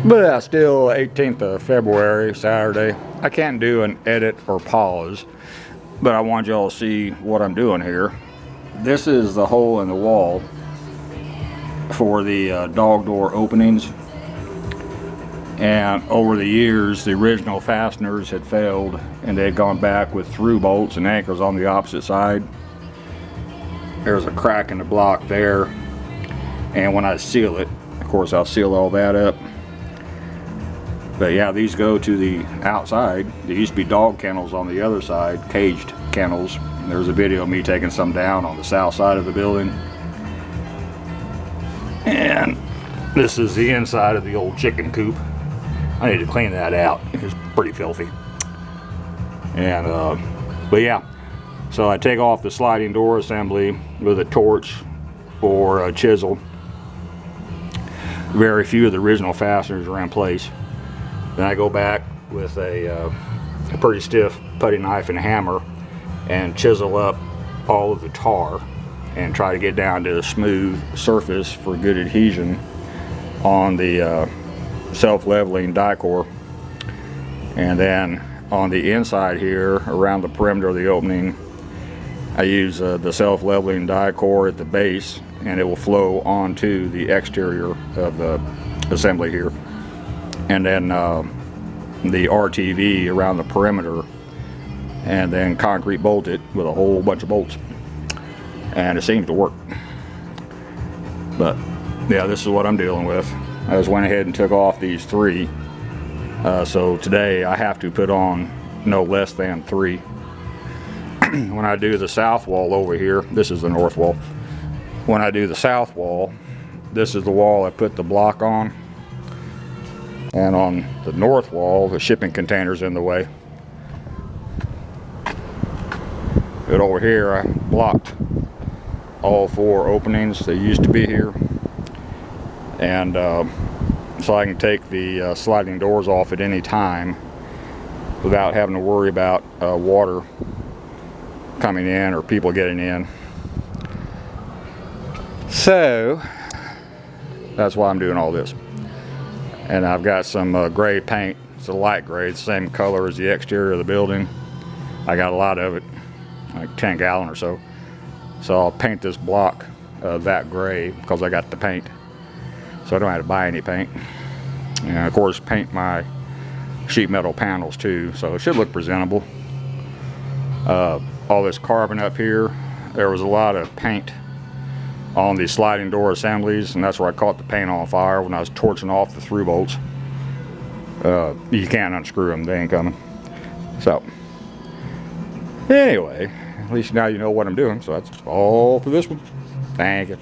But yeah, still 18th of February, Saturday. I can't do an edit or pause, but I want y'all to see what I'm doing here. This is the hole in the wall for the dog door openings. And over the years, the original fasteners had failed, and they had gone back with through bolts and anchors on the opposite side. There's a crack in the block there, and when I seal it, of course I'll seal all that up. But yeah, these go to the outside. There used to be dog kennels on the other side, caged kennels. There's a video of me taking some down on the south side of the building. And this is the inside of the old chicken coop. I need to clean that out. It's pretty filthy. And but yeah, so I take off the sliding door assembly with a torch or a chisel. Very few of the original fasteners are in place. Then I go back with a pretty stiff putty knife and hammer and chisel up all of the tar and try to get down to a smooth surface for good adhesion on the self-leveling die core. And then on the inside here, around the perimeter of the opening, I use the self-leveling die core at the base, and it will flow onto the exterior of the assembly here. And then the RTV around the perimeter, and then concrete bolt it with a whole bunch of bolts. And it seems to work. But yeah, this is what I'm dealing with. I just went ahead and took off these three. So today I have to put on no less than 3. When I do the south wall over here, this is the north wall. When I do the south wall, this is the wall I put the block on. And on the north wall, the shipping container's in the way. But over here, I blocked all 4 openings that used to be here. And so I can take the sliding doors off at any time without having to worry about water coming in or people getting in. So that's why I'm doing all this. And I've got some gray paint. It's a light gray, the same color as the exterior of the building. I got a lot of it, like 10 gallon or so. So I'll paint this block that gray because I got the paint. So I don't have to buy any paint. And of course paint my sheet metal panels too, so it should look presentable. All this carbon up here, there was a lot of paint on the sliding door assemblies, and that's where I caught the paint on fire when I was torching off the through bolts. You can't unscrew them, they ain't coming. So anyway, at least now you know what I'm doing. So that's all for this one. Thank you.